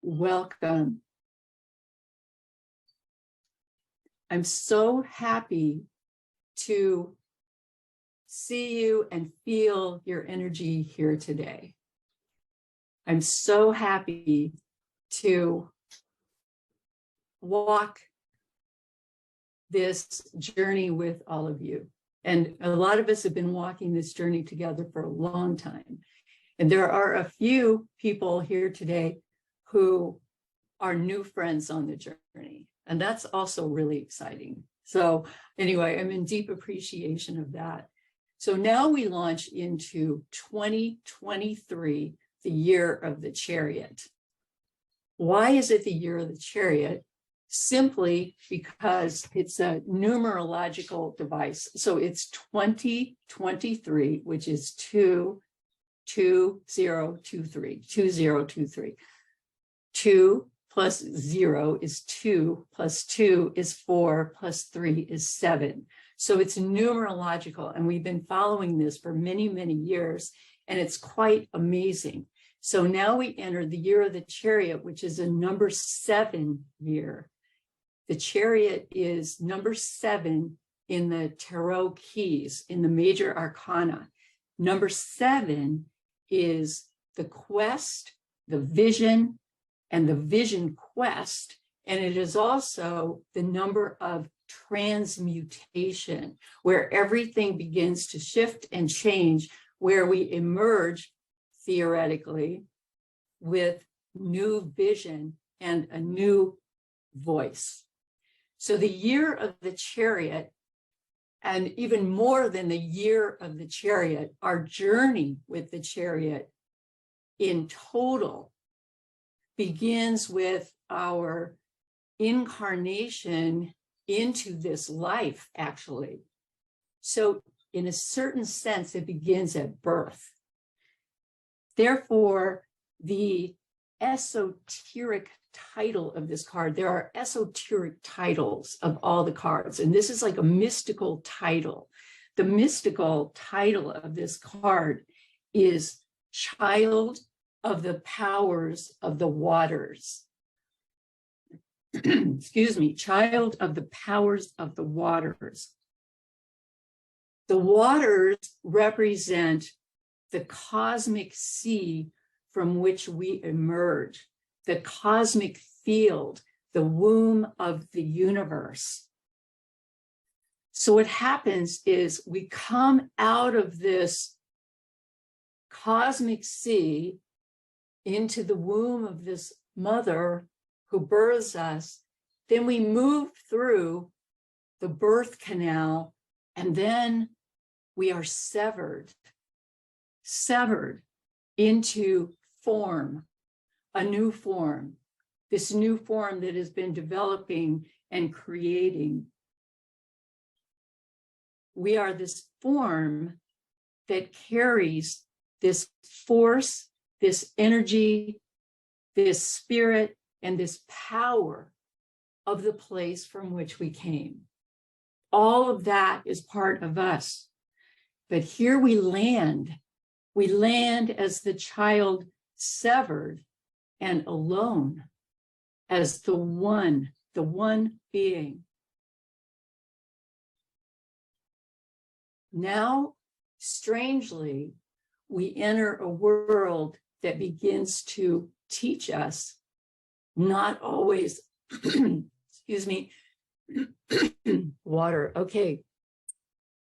welcome. I'm so happy to see you and feel your energy here today. I'm so happy to walk this journey with all of you. And a lot of us have been walking this journey together for a long time. And there are a few people here today who are new friends on the journey. And that's also really exciting. So anyway, I'm in deep appreciation of that. So now we launch into 2023, the year of the Chariot. Why is it the year of the Chariot? Simply because it's a numerological device. So it's 2023, which is 2023. 2 plus 0 is 2, plus 2 is 4, plus 3 is 7. So it's numerological, and we've been following this for many, many years, and it's quite amazing. So now we enter the year of the Chariot, which is a number 7 year. The Chariot is number 7 in the tarot keys, in the major arcana. Number 7 is the quest, the vision, and the vision quest. And it is also the number of transmutation, where everything begins to shift and change, where we emerge theoretically with new vision and a new voice. So the year of the Chariot, and even more than the year of the Chariot, our journey with the Chariot in total begins with our incarnation into this life, actually. So in a certain sense, it begins at birth. Therefore, the esoteric title of this card, there are esoteric titles of all the cards, and this is like a mystical title. The mystical title of this card is Child of the Powers of the Waters. Excuse me, Child of the Powers of the Waters. The waters represent the cosmic sea from which we emerge, the cosmic field, the womb of the universe. So what happens is we come out of this cosmic sea into the womb of this mother who births us. Then we move through the birth canal, and then we are severed into form, a new form, this new form that has been developing and creating. We are this form that carries this force, this energy, this spirit, and this power of the place from which we came. All of that is part of us. But here we land. We land as the child severed and alone, as the one being. Now, strangely, we enter a world that begins to teach us, not always, excuse me, water. Okay,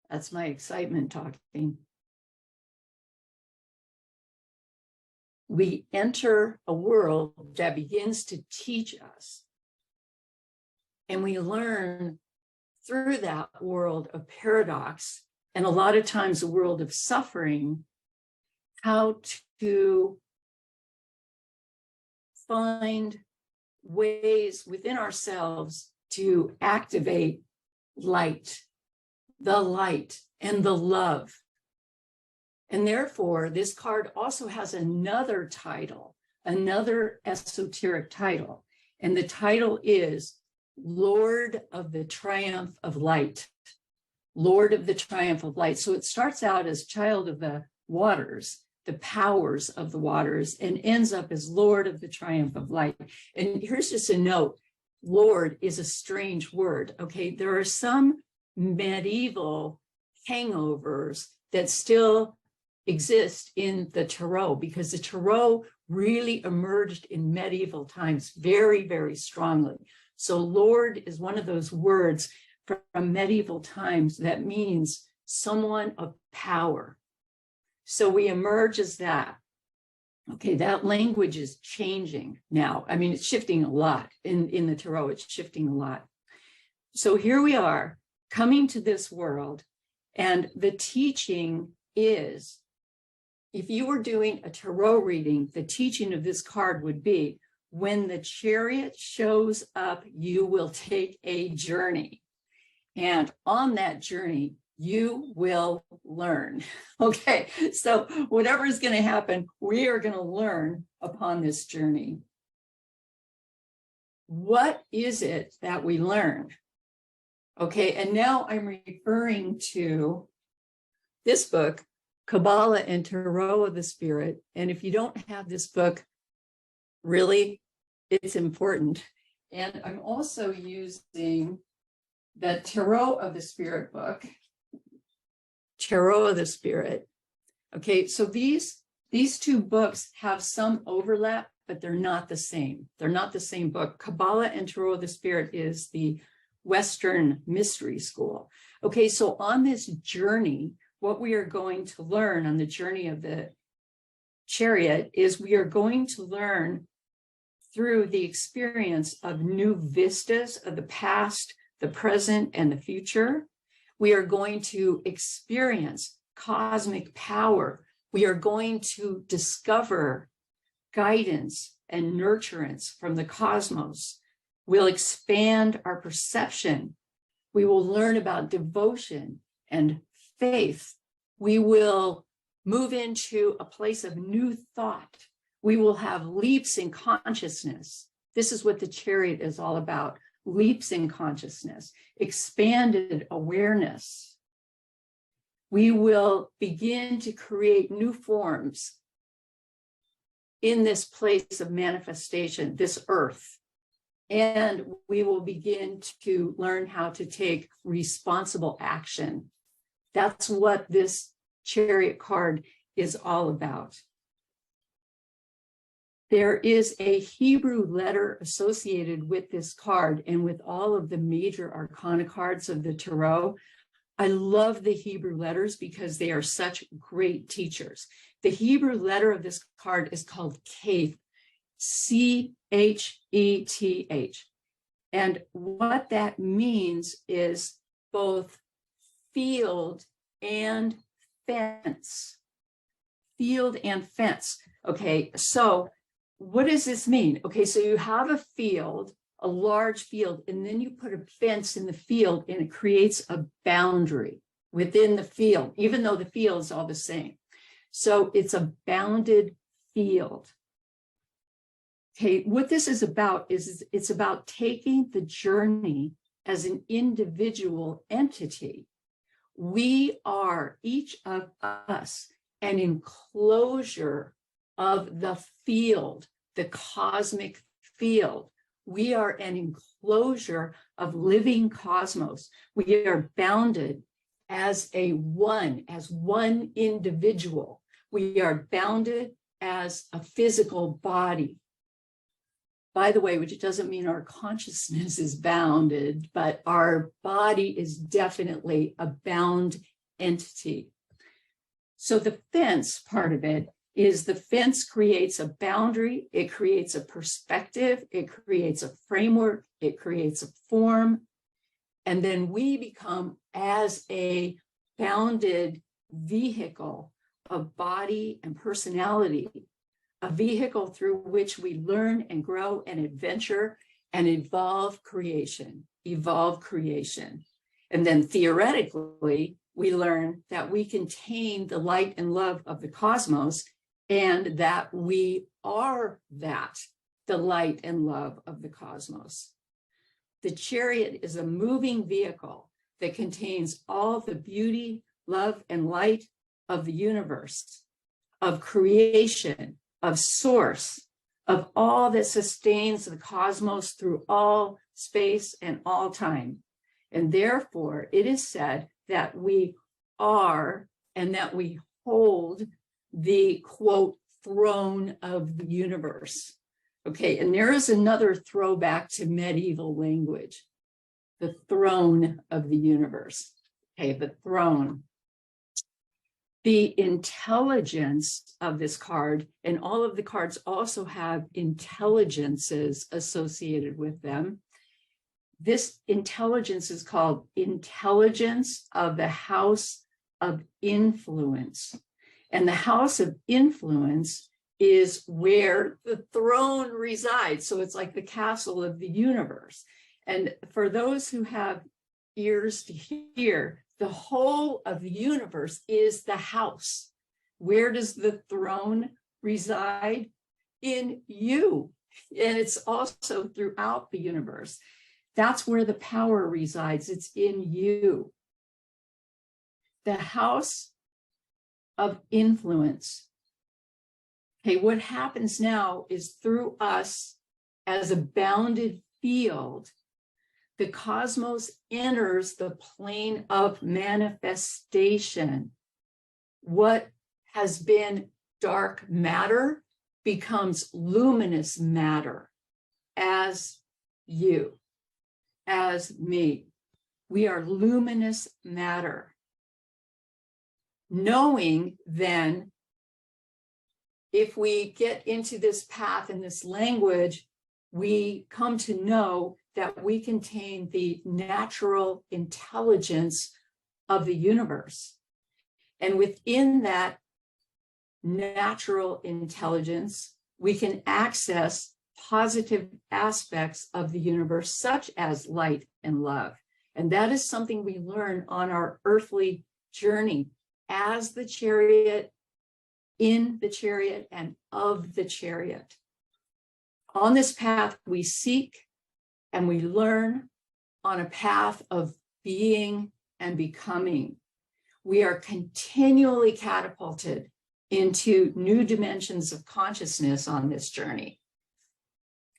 that's my excitement talking. We enter a world that begins to teach us, and we learn through that world of paradox, and a lot of times a world of suffering, how to find ways within ourselves to activate light, the light and the love. And therefore, this card also has another title, another esoteric title. And the title is Lord of the Triumph of Light. Lord of the Triumph of Light. So it starts out as Child of the Waters, the powers of the waters and ends up as Lord of the triumph of light. And here's just a note, Lord is a strange word, okay? There are some medieval hangovers that still exist in the Tarot, because the Tarot really emerged in medieval times very, very strongly. So Lord is one of those words from medieval times that means someone of power. So we emerge as that. Okay, that language is changing now. I mean, it's shifting a lot in the Tarot, it's shifting a lot. So here we are coming to this world, and the teaching is, if you were doing a Tarot reading, the teaching of this card would be, when the Chariot shows up, you will take a journey. And on that journey, you will learn. Okay, so whatever is going to happen, we are going to learn upon this journey. What is it that we learn? Okay, and now I'm referring to this book, Kabbalah and Tarot of the Spirit. And if you don't have this book, really, it's important. And I'm also using the Tarot of the Spirit book, Tarot of the Spirit. Okay, so these two books have some overlap, but they're not the same. They're not the same book. Kabbalah and Tarot of the Spirit is the Western mystery school. Okay, so on this journey, what we are going to learn on the journey of the Chariot is we are going to learn through the experience of new vistas of the past, the present, and the future. We are going to experience cosmic power. We are going to discover guidance and nurturance from the cosmos. We'll expand our perception. We will learn about devotion and faith. We will move into a place of new thought. We will have leaps in consciousness. This is what the Chariot is all about. Leaps in consciousness, expanded awareness. We will begin to create new forms in this place of manifestation, this earth. And we will begin to learn how to take responsible action. That's what this Chariot card is all about. There is a Hebrew letter associated with this card and with all of the major arcana cards of the Tarot. I love the Hebrew letters because they are such great teachers. The Hebrew letter of this card is called Chet, C-H-E-T-H. And what that means is both field and fence. Field and fence. Okay, so what does this mean? Okay, so you have a field, a large field, and then you put a fence in the field and it creates a boundary within the field, even though the field is all the same. So it's a bounded field. Okay, what this is about is it's about taking the journey as an individual entity. We are, each of us, an enclosure of the field, the cosmic field. We are an enclosure of living cosmos. We are bounded as one individual. We are bounded as a physical body. By the way, which doesn't mean our consciousness is bounded, but our body is definitely a bound entity. So the fence part of it is the fence creates a boundary, it creates a perspective, it creates a framework, it creates a form, and then we become as a bounded vehicle of body and personality, a vehicle through which we learn and grow and adventure and evolve creation. And then theoretically, we learn that we contain the light and love of the cosmos and that we are that, the light and love of the cosmos. The Chariot is a moving vehicle that contains all the beauty, love, and light of the universe. of creation, of source, of all that sustains the cosmos through all space and all time. And therefore, it is said that we are and that we hold the, quote, throne of the universe. Okay, and there is another throwback to medieval language, the throne of the universe. Okay, the throne. The intelligence of this card, and all of the cards also have intelligences associated with them. This intelligence is called intelligence of the house of influence. And the house of influence is where the throne resides. So it's like the castle of the universe. And for those who have ears to hear, the whole of the universe is the house. Where does the throne reside? In you. And it's also throughout the universe. That's where the power resides. It's in you. The house of influence. Okay, what happens now is through us as a bounded field, the cosmos enters the plane of manifestation. What has been dark matter becomes luminous matter as you, as me. We are luminous matter. Knowing then, if we get into this path and this language, we come to know that we contain the natural intelligence of the universe. And within that natural intelligence, we can access positive aspects of the universe, such as light and love. And that is something we learn on our earthly journey as the chariot, in the chariot, and of the chariot. On this path, we seek and we learn on a path of being and becoming. We are continually catapulted into new dimensions of consciousness on this journey.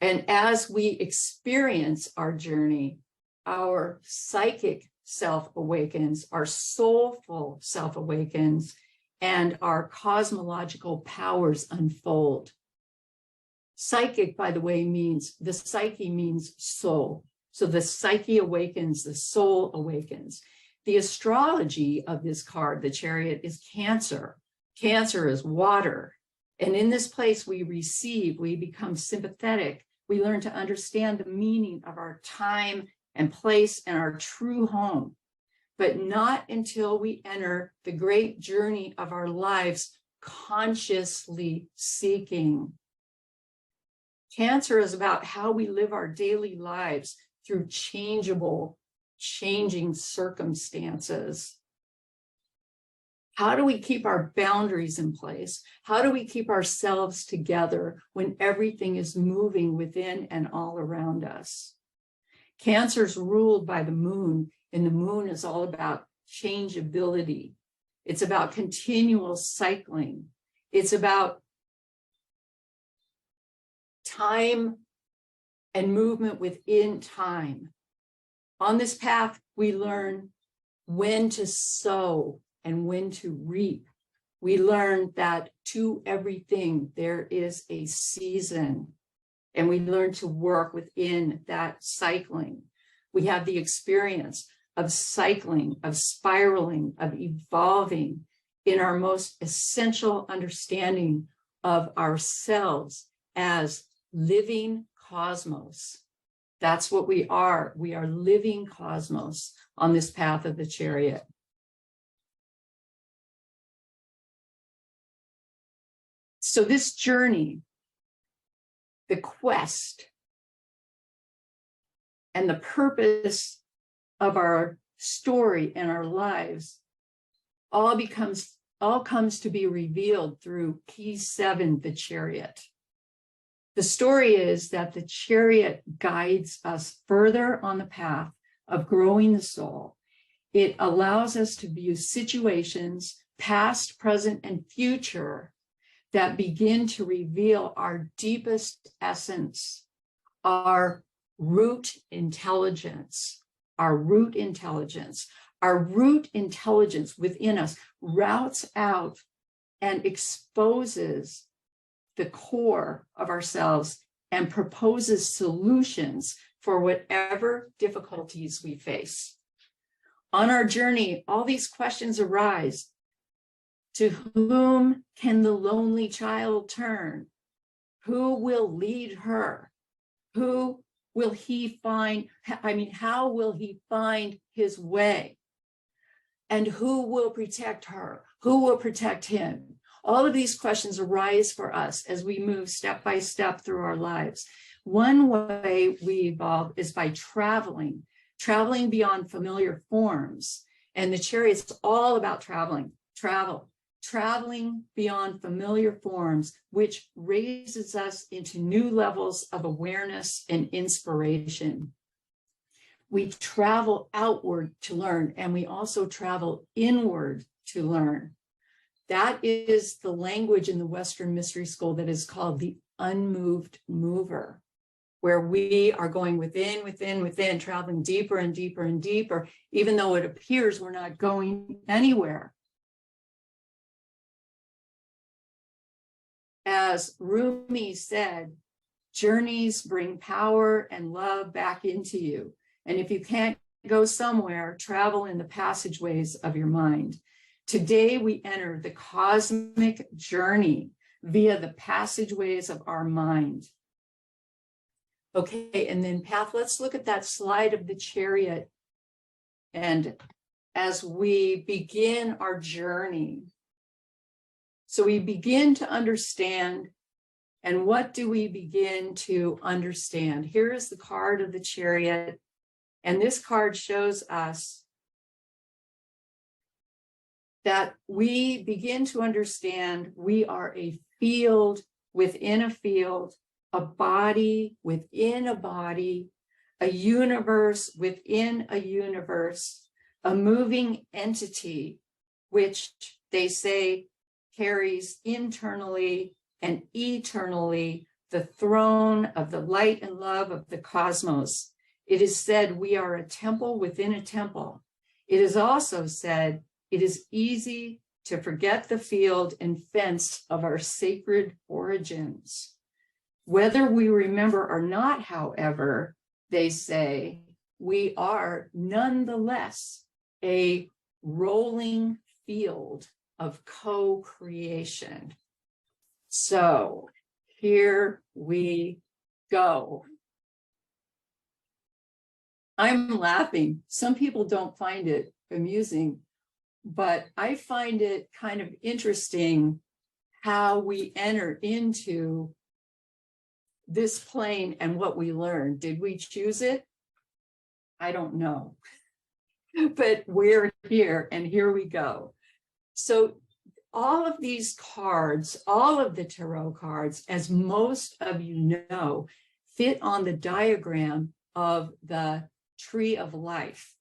And as we experience our journey, our psychic self awakens, our soulful self awakens, and our cosmological powers unfold. Psychic, by the way, means, the psyche means soul. So the psyche awakens, the soul awakens. The astrology of this card, the chariot, is Cancer. Cancer is water. And in this place we receive, we become sympathetic. We learn to understand the meaning of our time and place and our true home, but not until we enter the great journey of our lives consciously seeking. Cancer is about how we live our daily lives through changeable, changing circumstances. How do we keep our boundaries in place? How do we keep ourselves together when everything is moving within and all around us? Cancer is ruled by the moon, and the moon is all about changeability. It's about continual cycling. It's about time and movement within time. On this path, we learn when to sow and when to reap. We learn that to everything there is a season, and we learn to work within that cycling. We have the experience of cycling, of spiraling, of evolving in our most essential understanding of ourselves as living cosmos. That's what we are. We are living cosmos on this path of the chariot. So this journey, the quest, and the purpose of our story and our lives all comes to be revealed through key 7, the chariot. The story is that the chariot guides us further on the path of growing the soul. It allows us to view situations, past, present, and future, that begin to reveal our deepest essence, our root intelligence, our root intelligence. Our root intelligence within us routes out and exposes the core of ourselves and proposes solutions for whatever difficulties we face. On our journey, all these questions arise. To whom can the lonely child turn? Who will lead her? Who will he find? How will he find his way? And who will protect her? Who will protect him? All of these questions arise for us as we move step by step through our lives. One way we evolve is by traveling beyond familiar forms. And the Chariot's all about traveling beyond familiar forms, which raises us into new levels of awareness and inspiration. We travel outward to learn, and we also travel inward to learn. That is the language in the Western Mystery School that is called the unmoved mover, where we are going within, traveling deeper and deeper and deeper, even though it appears we're not going anywhere. As Rumi said, journeys bring power and love back into you. And if you can't go somewhere, travel in the passageways of your mind. Today, we enter the cosmic journey via the passageways of our mind. Okay, and then Path, let's look at that slide of the Chariot. And as we begin our journey, so we begin to understand, and what do we begin to understand? Here is the card of the Chariot, and this card shows us that we begin to understand we are a field within a field, a body within a body, a universe within a universe, a moving entity, which they say carries internally and eternally the throne of the light and love of the cosmos. It is said we are a temple within a temple. It is also said it is easy to forget the field and fence of our sacred origins. Whether we remember or not, however, they say, we are nonetheless a rolling field of co-creation. So here we go. I'm laughing. Some people don't find it amusing, but I find it kind of interesting how we enter into this plane and what we learn. Did we choose it? I don't know. But we're here, and here we go. So all of these cards, all of the tarot cards, as most of you know, fit on the diagram of the tree of life.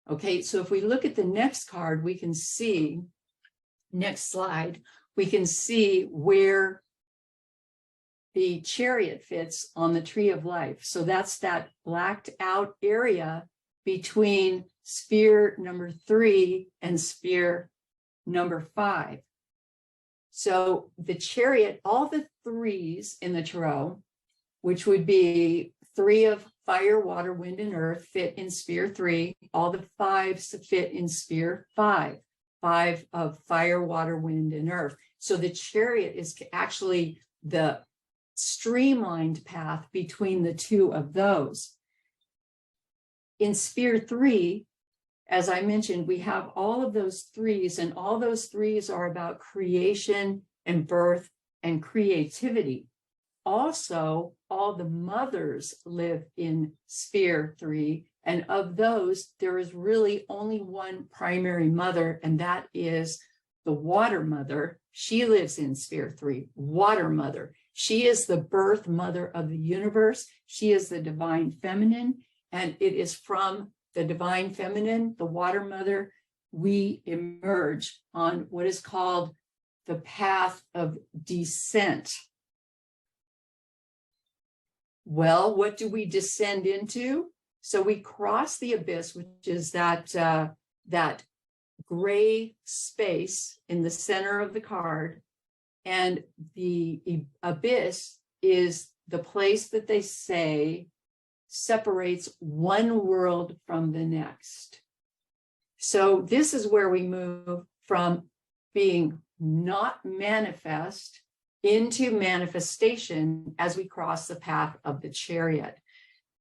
Okay, so if we look at the next card, we can see, next slide, we can see where the Chariot fits on the tree of life. So that's that blacked out area between sphere number 3 and sphere number 5. So the Chariot, all the 3s in the tarot, which would be 3 of fire, water, wind, and earth, fit in sphere 3. All the 5s fit in sphere 5. 5 of fire, water, wind, and earth. So the Chariot is actually the streamlined path between the two of those. In sphere 3, as I mentioned, we have all of those 3s, and all those 3s are about creation and birth and creativity. Also, all the mothers live in sphere 3, and of those, there is really only one primary mother, and that is the water mother. She lives in sphere 3, water mother. She is the birth mother of the universe. She is the divine feminine, and it is from the divine feminine, the water mother, we emerge on what is called the path of descent. Well, what do we descend into? So we cross the abyss, which is that gray space in the center of the card. And the abyss is the place that they say separates one world from the next. So this is where we move from being not manifest into manifestation as we cross the path of the Chariot.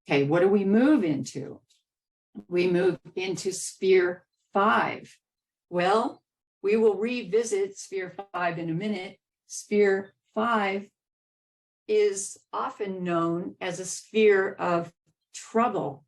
Okay, what do we move into? We move into sphere 5. Well, we will revisit sphere 5 in a minute. Sphere 5 is often known as a sphere of trouble.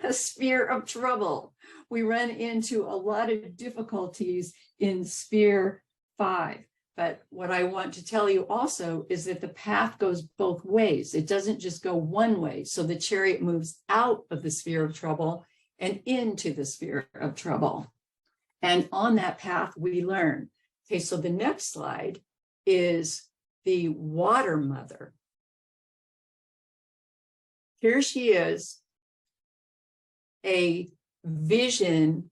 A sphere of trouble. We run into a lot of difficulties in sphere 5. But what I want to tell you also is that the path goes both ways. It doesn't just go one way. So the Chariot moves out of the sphere of trouble and into the sphere of trouble. And on that path, we learn. Okay, so the next slide is the Water Mother. Here she is, a vision,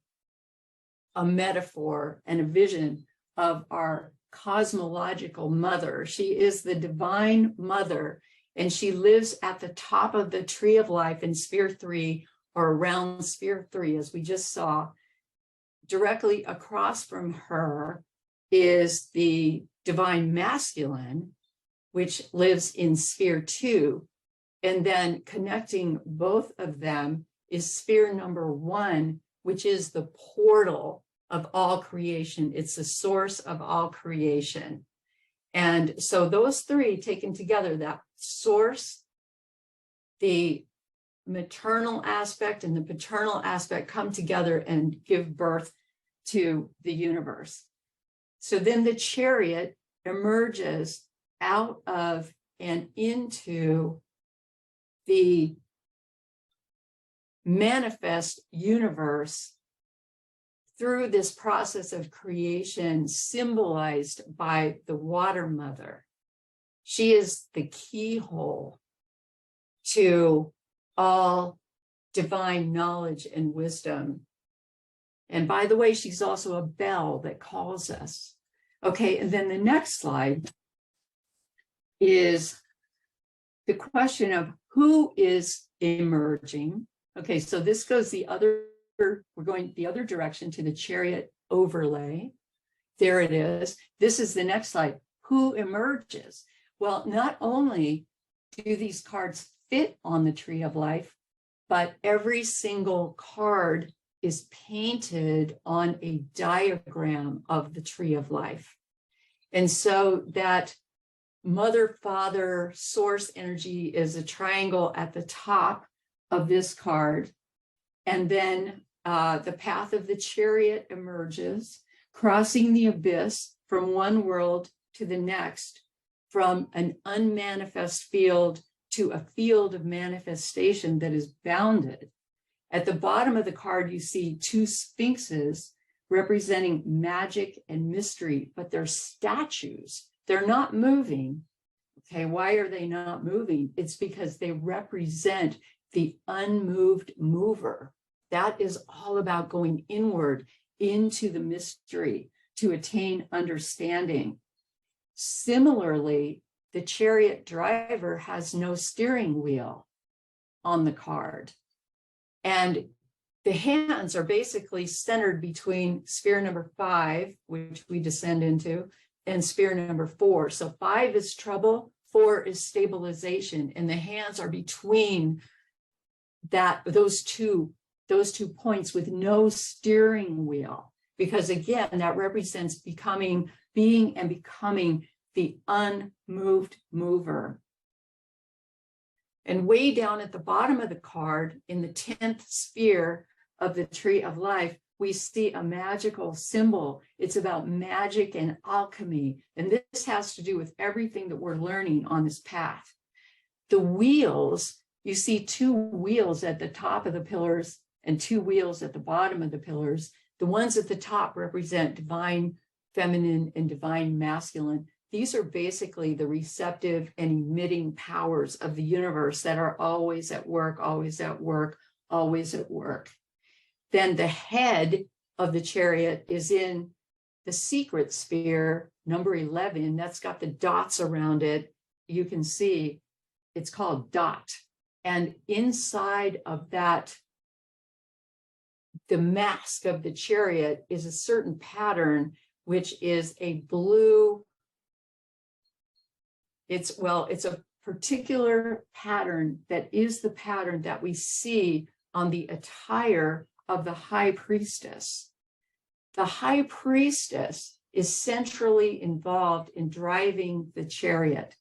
a metaphor, and a vision of our cosmological mother. She is the divine mother, and she lives at the top of the tree of life in sphere 3, or around sphere 3, as we just saw. Directly across from her is the divine masculine, which lives in sphere 2. And then connecting both of them is sphere number 1, which is the portal of all creation. It's the source of all creation. And so those three taken together, that source, the maternal aspect and the paternal aspect, come together and give birth to the universe. So then the Chariot emerges out of and into the manifest universe through this process of creation, symbolized by the Water Mother. She is the keyhole to all divine knowledge and wisdom. And by the way, she's also a bell that calls us. Okay, and then the next slide is the question of who is emerging. Okay, so this goes we're going the other direction to the Chariot overlay. There it is. This is the next slide. Who emerges? Well, not only do these cards fit on the tree of life, but every single card is painted on a diagram of the tree of life. And so that mother, father, source energy is a triangle at the top of this card. And then the path of the Chariot emerges, crossing the abyss from one world to the next, from an unmanifest field to a field of manifestation that is bounded. At the bottom of the card, you see two sphinxes representing magic and mystery, but they're statues. They're not moving. Okay, why are they not moving? It's because they represent the unmoved mover. That is all about going inward into the mystery to attain understanding. Similarly, the Chariot driver has no steering wheel on the card. And the hands are basically centered between sphere number 5, which we descend into, and sphere number 4. So 5 is trouble, 4 is stabilization, and the hands are between those two points with no steering wheel, because again, that represents being and becoming the unmoved mover. And way down at the bottom of the card, in the 10th sphere of the tree of life, we see a magical symbol. It's about magic and alchemy. And this has to do with everything that we're learning on this path. The wheels, you see 2 wheels at the top of the pillars and 2 wheels at the bottom of the pillars. The ones at the top represent divine feminine and divine masculine. These are basically the receptive and emitting powers of the universe that are always at work, always at work, always at work. Then the head of the chariot is in the secret sphere, number 11. That's got the dots around it. You can see it's called dot. And inside of that, the mask of the chariot is a certain pattern, which is a blue. It's a particular pattern that is the pattern that we see on the attire of the high priestess. The high priestess is centrally involved in driving the chariot.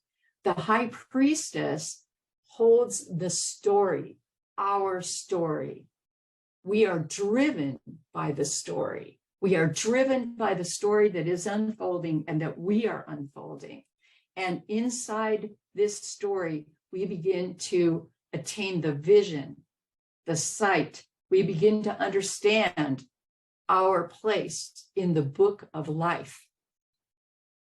The high priestess holds the story, our story. We are driven by the story. We are driven by the story that is unfolding and that we are unfolding. And inside this story, we begin to attain the vision, the sight. We begin to understand our place in the book of life,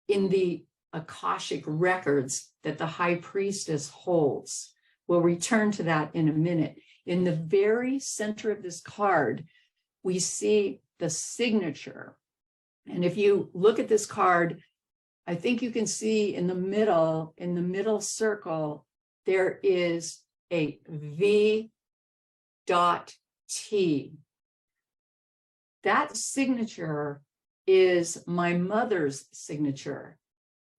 in the Akashic records that the high priestess holds. We'll return to that in a minute. In the very center of this card, we see the signature. And if you look at this card, I think you can see in the middle circle, there is a V.T. That signature is my mother's signature.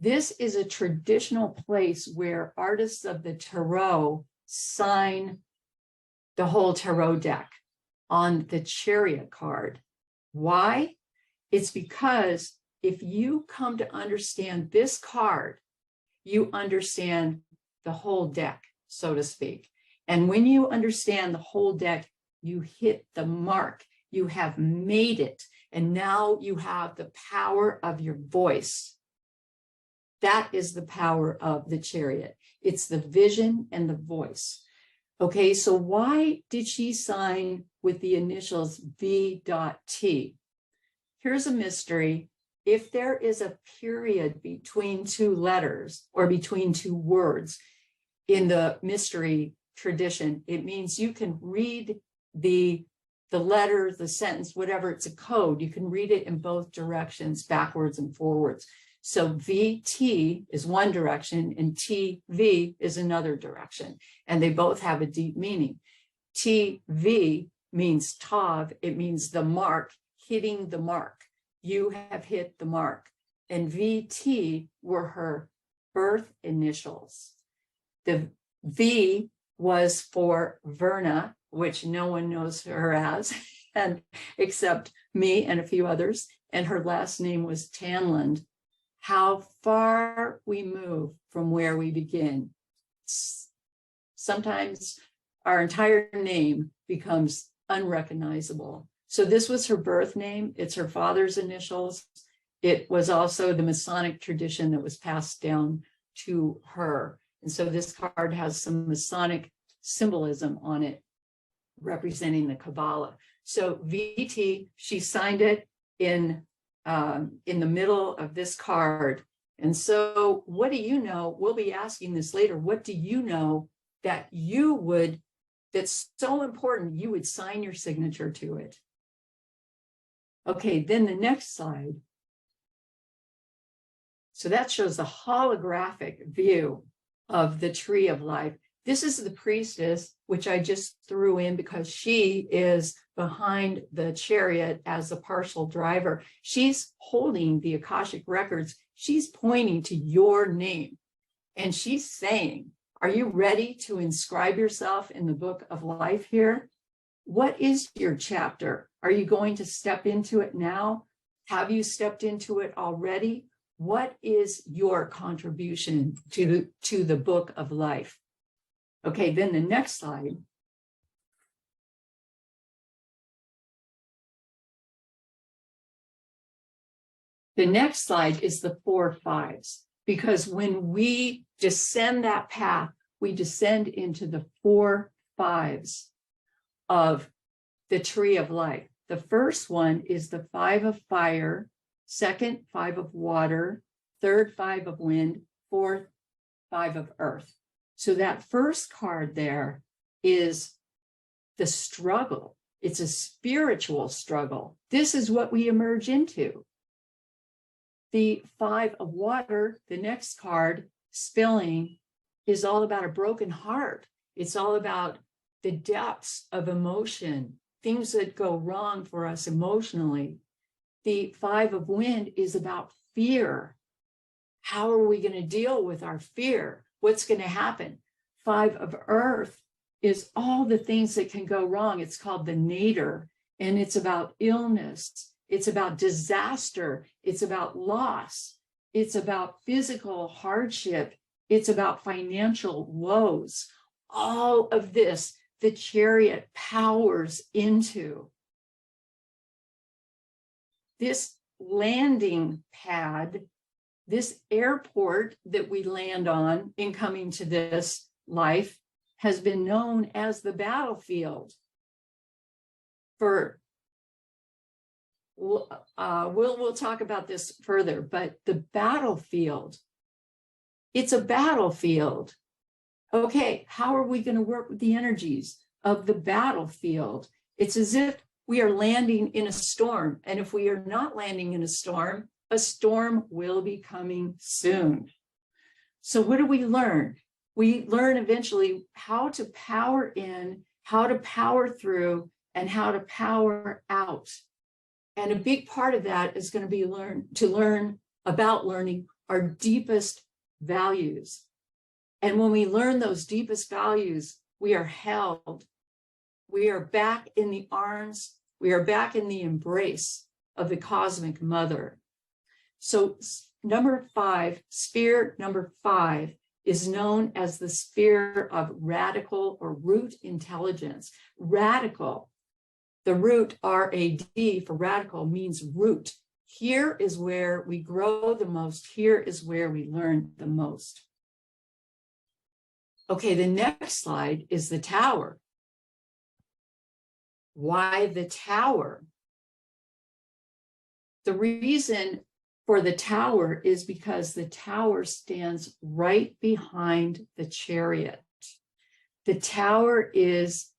This is a traditional place where artists of the tarot sign the whole tarot deck on the Chariot card. Why? It's because if you come to understand this card, you understand the whole deck, so to speak. And when you understand the whole deck, you hit the mark. You have made it. And now you have the power of your voice. That is the power of the Chariot. It's the vision and the voice. Okay, so why did she sign with the initials V.T? Here's a mystery. If there is a period between two letters or between two words in the mystery tradition, it means you can read the letter, the sentence, whatever, it's a code. You can read it in both directions, backwards and forwards. So VT is one direction and TV is another direction. And they both have a deep meaning. TV means Tav, it means the mark, hitting the mark. You have hit the mark. And VT were her birth initials. The V was for Verna, which no one knows her as, and except me and a few others. And her last name was Tanland. How far we move from where we begin. Sometimes our entire name becomes unrecognizable. So this was her birth name. It's her father's initials. It was also the Masonic tradition that was passed down to her. And so this card has some Masonic symbolism on it, representing the Kabbalah. So VT, she signed it in the middle of this card. And so what do you know? We'll be asking this later. What do you know that you would, that's so important, you would sign your signature to it? Okay, then the next slide. So that shows the holographic view of the tree of life. This is the priestess, which I just threw in because she is behind the chariot as the partial driver. She's holding the Akashic records. She's pointing to your name. And she's saying, are you ready to inscribe yourself in the book of life here? What is your chapter? Are you going to step into it now? Have you stepped into it already? What is your contribution to the book of life? Okay, then the next slide. The next slide is the 4 5s, because when we descend that path, we descend into the 4 5s of the tree of life. The first one is the 5 of fire, second, 5 of water, third, 5 of wind, fourth, 5 of earth. So that first card there is the struggle. It's a spiritual struggle. This is what we emerge into. The 5 of water, the next card, spilling, is all about a broken heart. It's all about the depths of emotion, things that go wrong for us emotionally. The 5 of wind is about fear. How are we going to deal with our fear? What's going to happen? 5 of earth is all the things that can go wrong. It's called the nadir, and it's about illness. It's about disaster. It's about loss. It's about physical hardship. It's about financial woes. All of this, the Chariot powers into. This landing pad, this airport that we land on in coming to this life, has been known as the battlefield for, we'll talk about this further, but the battlefield, it's a battlefield. Okay, how are we going to work with the energies of the battlefield? It's as if we are landing in a storm, and if we are not landing in a storm will be coming soon. So what do we learn? We learn eventually how to power in, how to power through, and how to power out. And a big part of that is going to be learning our deepest values. And when we learn those deepest values, we are held. We are back in the arms. We are back in the embrace of the cosmic mother. So number 5, sphere number 5, is known as the sphere of radical or root intelligence. Radical, the root R-A-D for radical means root. Here is where we grow the most. Here is where we learn the most. Okay, the next slide is the tower. Why the tower? The reason for the tower is because the tower stands right behind the Chariot. The tower is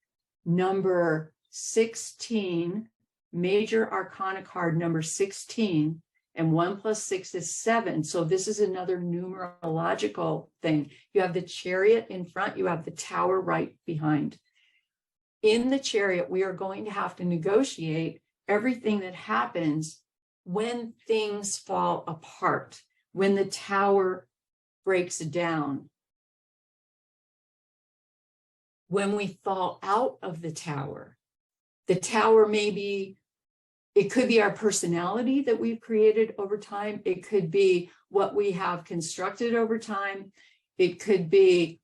number 16, major arcana card number 16, and 1 + 6 is 7. So this is another numerological thing. You have the Chariot in front, you have the tower right behind. In the Chariot, we are going to have to negotiate everything that happens when things fall apart, when the tower breaks down, when we fall out of the tower. The tower may be, it could be our personality that we've created over time. It could be what we have constructed over time. It could be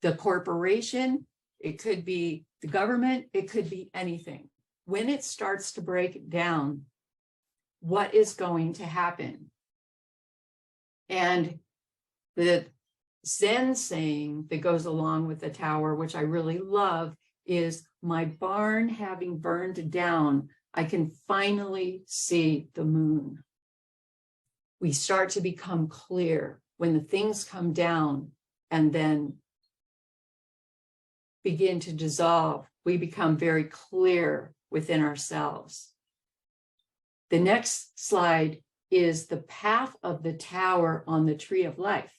the corporation. It could be the government. It could be anything. When it starts to break down, what is going to happen? And the Zen saying that goes along with the tower, which I really love, is my barn having burned down, I can finally see the moon. We start to become clear when the things come down and then begin to dissolve. We become very clear within ourselves. The next slide is the path of the tower on the tree of life.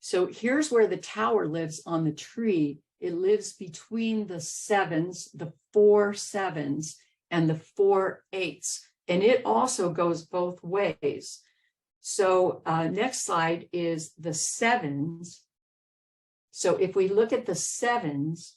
So here's where the tower lives on the tree. It lives between the 7s, the 4 7s, and the 4 8s. And it also goes both ways. So next slide is the 7s. So if we look at the 7s,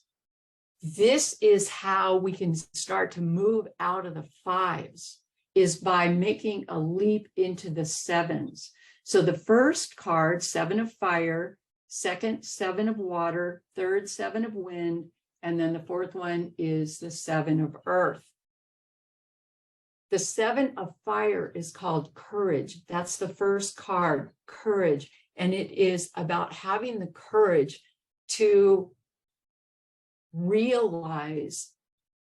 this is how we can start to move out of the 5s, is by making a leap into the 7s. So the first card, 7 of fire, second, 7 of water, third, 7 of wind, and then the fourth one is the 7 of earth. The 7 of fire is called courage. That's the first card, courage. And it is about having the courage to realize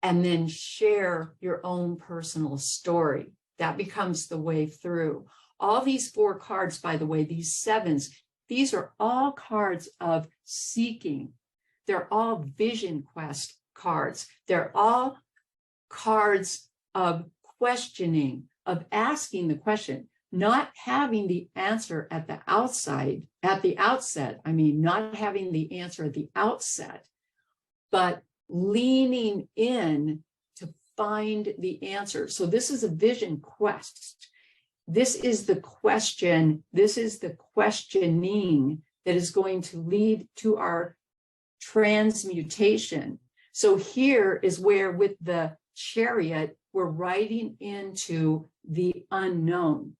and then share your own personal story. That becomes the way through. All these 4 cards, by the way, these 7s, these are all cards of seeking. They're all vision quest cards. They're all cards of questioning, of asking the question, not having the answer at the outset, not having the answer at the outset, but leaning in to find the answer. So this is a vision quest. This is the question, this is the questioning that is going to lead to our transmutation. So here is where, with the Chariot, we're riding into the unknown.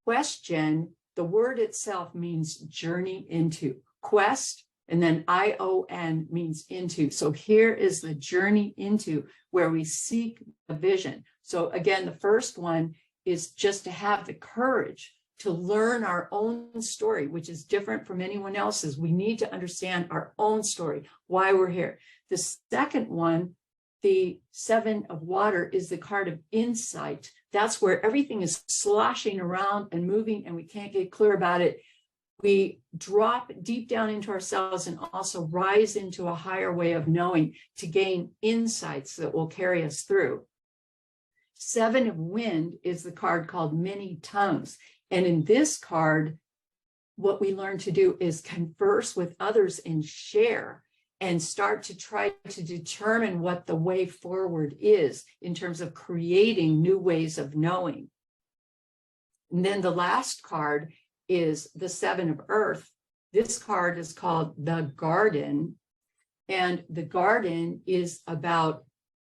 Question, the word itself means journey into. Quest, and then I-O-N means into. So here is the journey into, where we seek a vision. So again, the first one is just to have the courage to learn our own story, which is different from anyone else's. We need to understand our own story, why we're here. The second one, the 7 of water, is the card of insight. That's where everything is sloshing around and moving and we can't get clear about it. We drop deep down into ourselves and also rise into a higher way of knowing to gain insights that will carry us through. 7 of wind is the card called many tongues. And in this card, what we learn to do is converse with others and share, and start to try to determine what the way forward is in terms of creating new ways of knowing. And then the last card is the 7 of earth. This card is called the garden, and the garden is about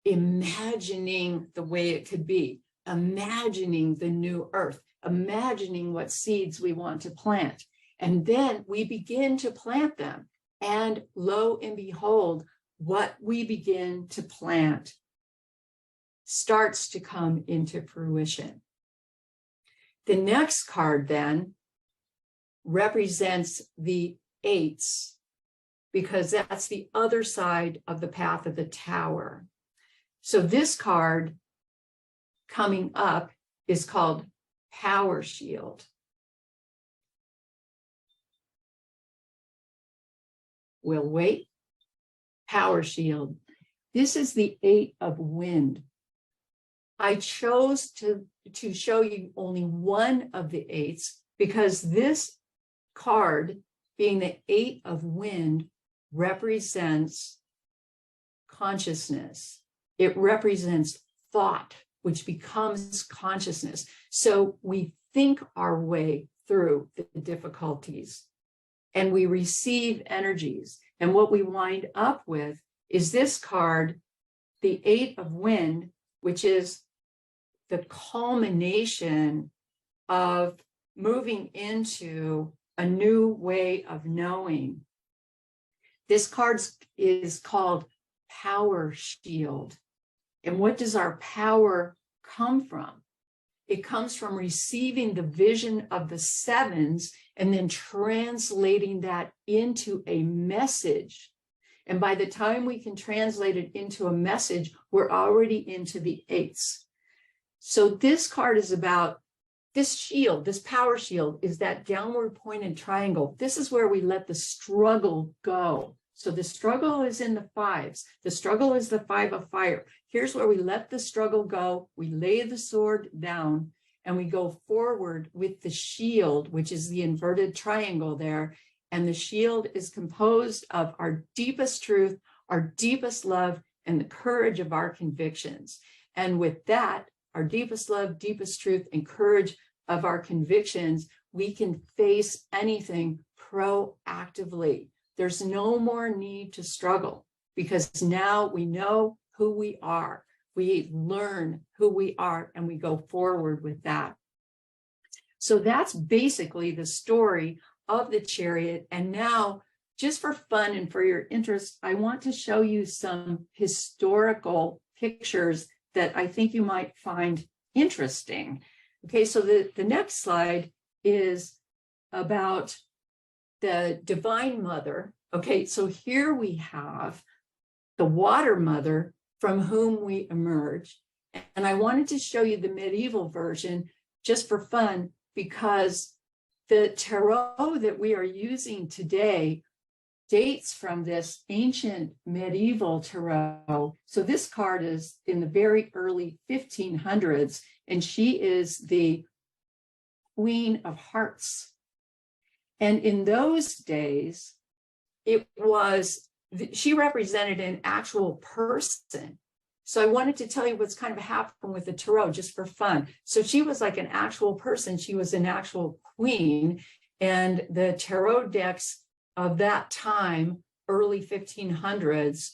imagining the way it could be, imagining the new earth, imagining what seeds we want to plant. And then we begin to plant them. And lo and behold, what we begin to plant starts to come into fruition. The next card then represents the 8s, because that's the other side of the path of the tower. So this card coming up is called Power Shield. We'll wait. Power Shield. This is the 8 of wind. I chose to show you only one of the 8s because this card, being the 8 of wind, represents consciousness. It represents thought, which becomes consciousness. So we think our way through the difficulties and we receive energies. And what we wind up with is this card, the 8 of wind, which is the culmination of moving into a new way of knowing. This card is called Power Shield. And what does our power come from? It comes from receiving the vision of the 7s and then translating that into a message. And by the time we can translate it into a message, we're already into the 8s. So this card is about this shield, this power shield is that downward pointed triangle. This is where we let the struggle go. So the struggle is in the 5s. The struggle is the 5 of fire. Here's where we let the struggle go. We lay the sword down and we go forward with the shield, which is the inverted triangle there. And the shield is composed of our deepest truth, our deepest love, and the courage of our convictions. And with that, our deepest love, deepest truth, and courage of our convictions, we can face anything proactively. There's no more need to struggle because now we know who we are. We learn who we are and we go forward with that. So that's basically the story of the Chariot. And now, just for fun and for your interest, I want to show you some historical pictures that I think you might find interesting. Okay, so the next slide is about the Divine Mother. Okay, so here we have the Water Mother from whom we emerge. And I wanted to show you the medieval version just for fun, because the tarot that we are using today dates from this ancient medieval tarot. So this card is in the very early 1500s, and she is the Queen of Hearts. And in those days, she represented an actual person. So I wanted to tell you what's kind of happened with the tarot just for fun. So she was like an actual person. She was an actual queen. And the tarot decks of that time, early 1500s,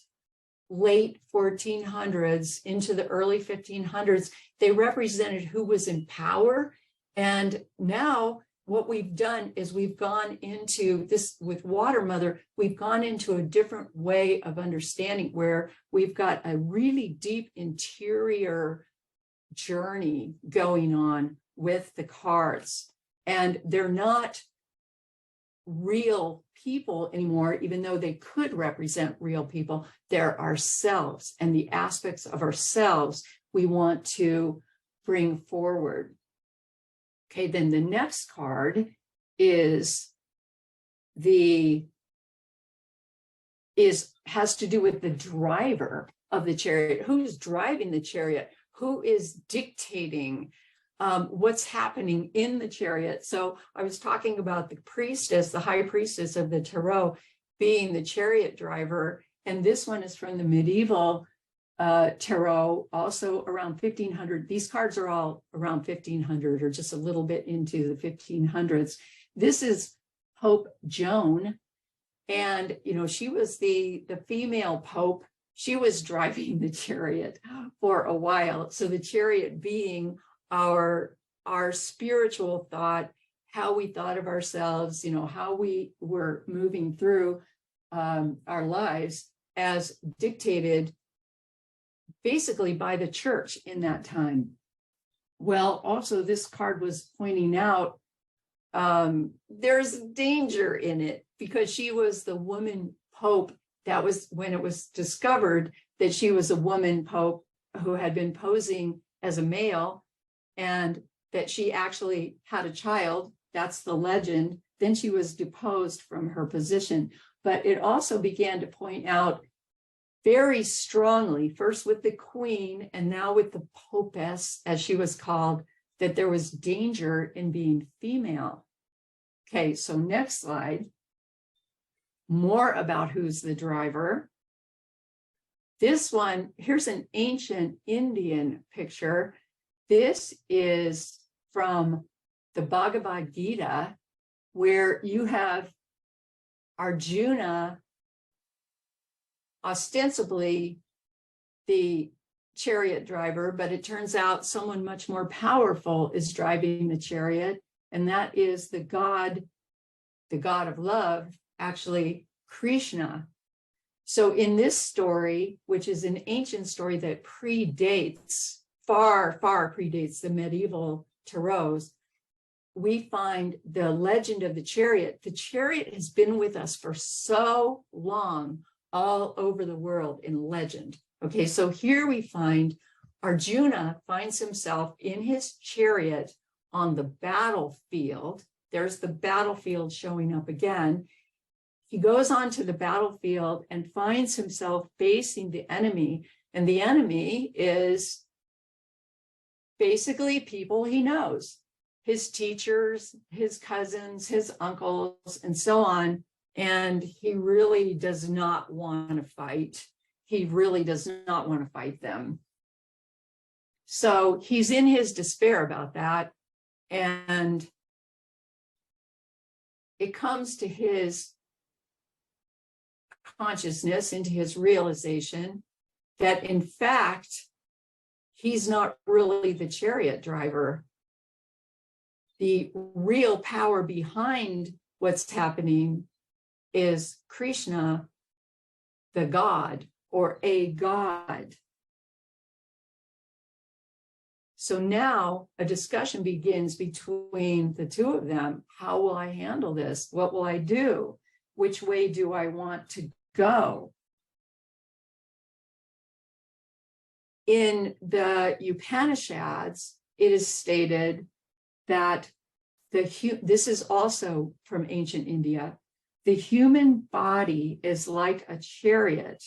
late 1400s into the early 1500s, they represented who was in power. And now what we've done is we've gone into this with Water Mother, we've gone into a different way of understanding where we've got a really deep interior journey going on with the cards. And they're not real people anymore, even though they could represent real people. They're ourselves and the aspects of ourselves we want to bring forward. Okay, then the next card has to do with the driver of the chariot. Who's driving the chariot? Who is dictating what's happening in the chariot? So I was talking about the priestess, the high priestess of the tarot, being the chariot driver. And this one is from the medieval tarot, also around 1500. These cards are all around 1500 or just a little bit into the 1500s. This is Pope Joan. And, you know, she was the female pope. She was driving the chariot for a while. So the chariot being our spiritual thought, how we thought of ourselves, you know, how we were moving through our lives as dictated basically by the church in that time. Well, also this card was pointing out there's danger in it because she was the woman pope. That was when it was discovered that she was a woman pope who had been posing as a male, and that she actually had a child. That's the legend. Then she was deposed from her position. But it also began to point out very strongly, first with the queen and now with the popess, as she was called, that there was danger in being female. Okay, so next slide. More about who's the driver. This one, here's an ancient Indian picture. This is from the Bhagavad Gita, where you have Arjuna, ostensibly the chariot driver, but it turns out someone much more powerful is driving the chariot, and that is the god of love, actually Krishna. So in this story, which is an ancient story that predates, far predates the medieval tarots, we find the legend of the chariot. The chariot has been with us for so long, all over the world in legend. Okay, so here we find Arjuna finds himself in his chariot on the battlefield. There's the battlefield showing up again. He goes onto the battlefield and finds himself facing the enemy. And the enemy is basically people he knows, his teachers, his cousins, his uncles, and so on. And he really does not want to fight. He really does not want to fight them. So he's in his despair about that. And it comes to his consciousness, into his realization that in fact, he's not really the chariot driver. The real power behind what's happening is Krishna, the god, or a god. So now a discussion begins between the two of them. How will I handle this? What will I do? Which way do I want to go? In the Upanishads, it is stated that this is also from ancient India, the human body is like a chariot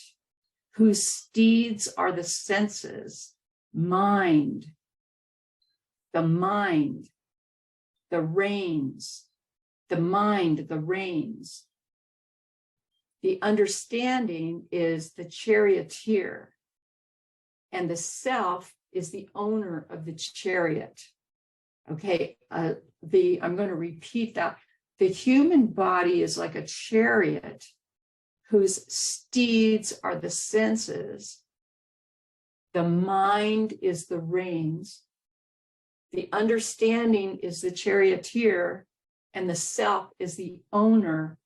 whose steeds are the senses, mind, the reins, the mind, the reins. The understanding is the charioteer, and the self is the owner of the chariot. Okay, I'm going to repeat that. The human body is like a chariot whose steeds are the senses. The mind is the reins. The understanding is the charioteer, and the self is the owner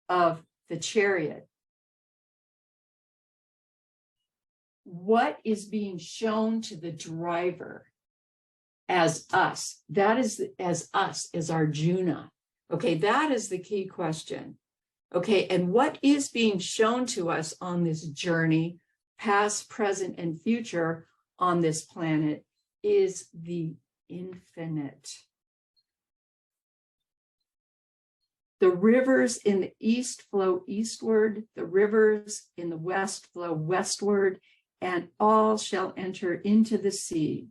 of the chariot. What is being shown to the driver as us? That is as us, as Arjuna. Okay, that is the key question. Okay, and what is being shown to us on this journey, past, present, and future on this planet, is the infinite. The rivers in the east flow eastward, the rivers in the west flow westward, and all shall enter into the sea.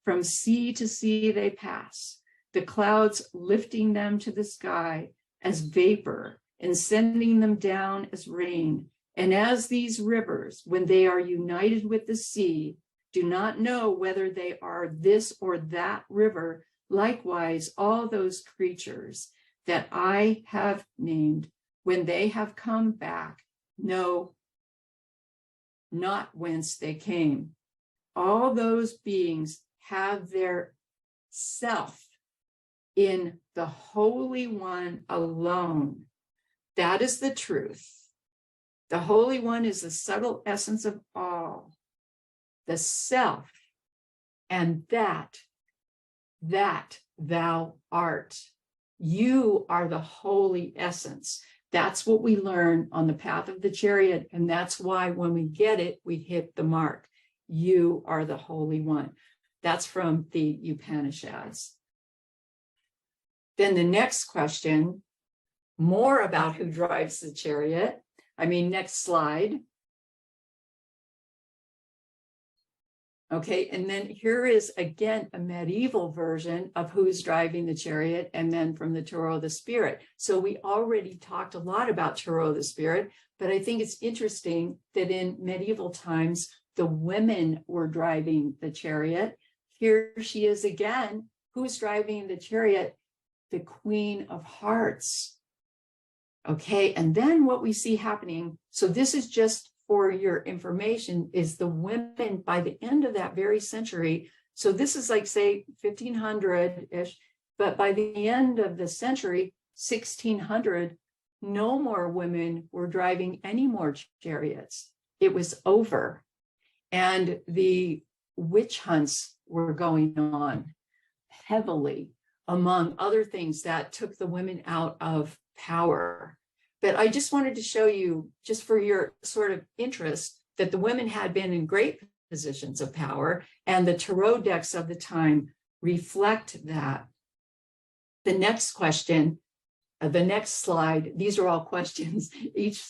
From sea to sea they pass, the clouds lifting them to the sky as vapor and sending them down as rain. And as these rivers, when they are united with the sea, do not know whether they are this or that river, likewise all those creatures that I have named, when they have come back, know not whence they came. All those beings have their self in the Holy One alone. That is the truth. The Holy One is the subtle essence of all, the self, and that thou art. You are the holy essence. That's what we learn on the path of the chariot. And that's why when we get it, we hit the mark. You are the Holy One. That's from the Upanishads. Then the next question, more about who drives the chariot. Next slide. Okay, and then here is again a medieval version of who's driving the chariot, and then from the Tarot of the Spirit. So we already talked a lot about Tarot of the Spirit, but I think it's interesting that in medieval times, the women were driving the chariot. Here she is again. Who's driving the chariot? The Queen of Hearts. Okay, and then what we see happening, so this is just for your information, is the women by the end of that very century. So this is like, say, 1500-ish, but by the end of the century, 1600, no more women were driving any more chariots. It was over. And the witch hunts were going on heavily, among other things that took the women out of power. But I just wanted to show you, just for your sort of interest, that the women had been in great positions of power, and the tarot decks of the time reflect that. The next question, the next slide, these are all questions. Each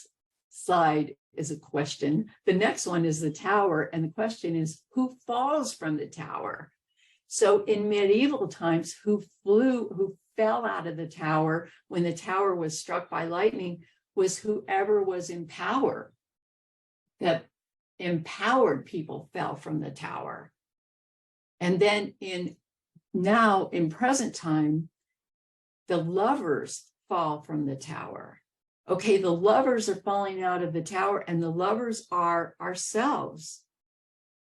slide is a question. The next one is the tower, and the question is, who falls from the tower? So in medieval times, who fell out of the tower when the tower was struck by lightning was whoever was in power. That empowered people fell from the tower. And then in present time, the lovers fall from the tower. Okay, the lovers are falling out of the tower, and the lovers are ourselves.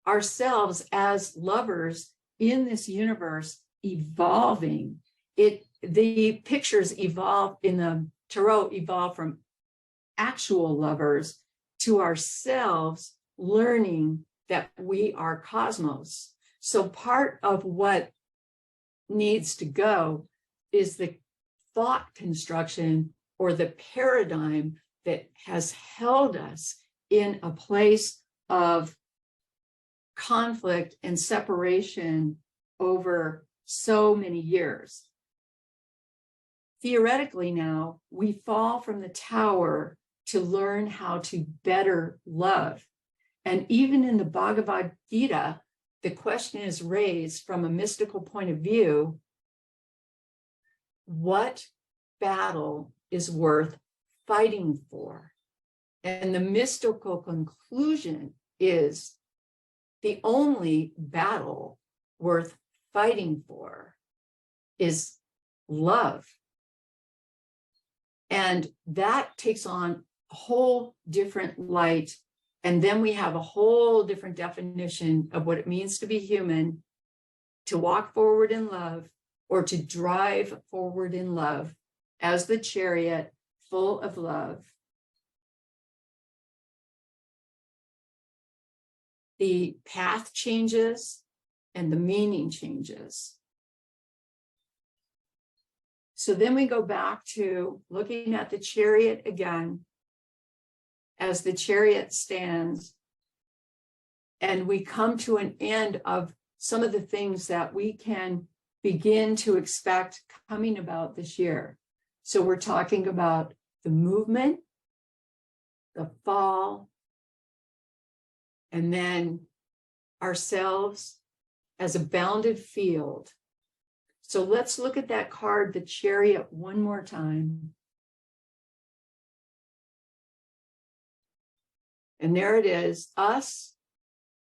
Ourselves as lovers in this universe evolving. The pictures evolve in the tarot, evolve from actual lovers to ourselves learning that we are cosmos. So part of what needs to go is the thought construction or the paradigm that has held us in a place of conflict and separation over so many years. Theoretically now, we fall from the tower to learn how to better love. And even in the Bhagavad Gita, the question is raised from a mystical point of view: what battle is worth fighting for? And the mystical conclusion is the only battle worth fighting for is love. And that takes on a whole different light. And then we have a whole different definition of what it means to be human, to walk forward in love, or to drive forward in love as the chariot full of love. The path changes and the meaning changes. So then we go back to looking at the chariot again as the chariot stands, and we come to an end of some of the things that we can begin to expect coming about this year. So we're talking about the movement, the fall, and then ourselves as a bounded field. So let's look at that card, the Chariot, one more time. And there it is, us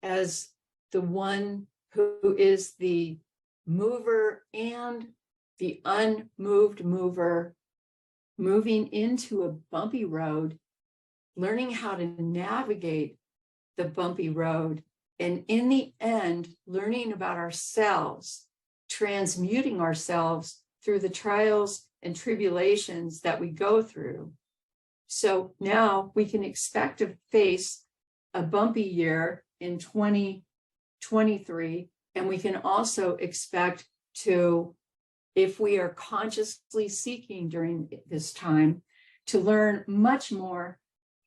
as the one who is the mover and the unmoved mover, moving into a bumpy road, learning how to navigate the bumpy road, and in the end, learning about ourselves, transmuting ourselves through the trials and tribulations that we go through. So now we can expect to face a bumpy year in 2023, and we can also expect to, if we are consciously seeking during this time, to learn much more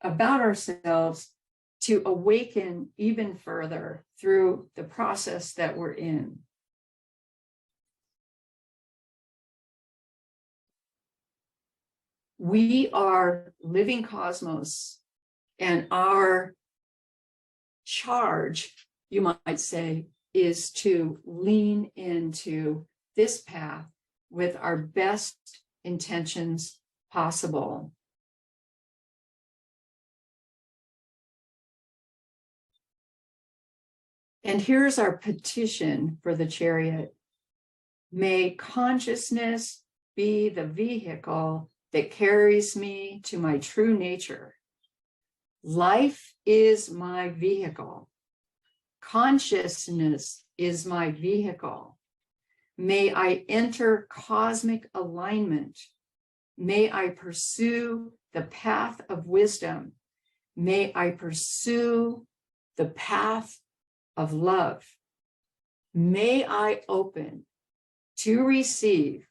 about ourselves, to awaken even further through the process that we're in. We are living cosmos, and our charge, you might say, is to lean into this path with our best intentions possible. And here's our petition for the chariot. May consciousness be the vehicle that carries me to my true nature. Life is my vehicle. Consciousness is my vehicle. May I enter cosmic alignment. May I pursue the path of wisdom. May I pursue the path of love. May I open to receive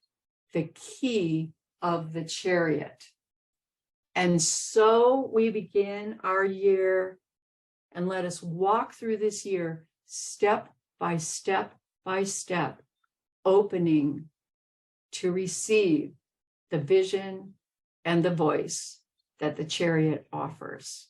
the key of the chariot. And so we begin our year, and let us walk through this year step by step by step, opening to receive the vision and the voice that the chariot offers.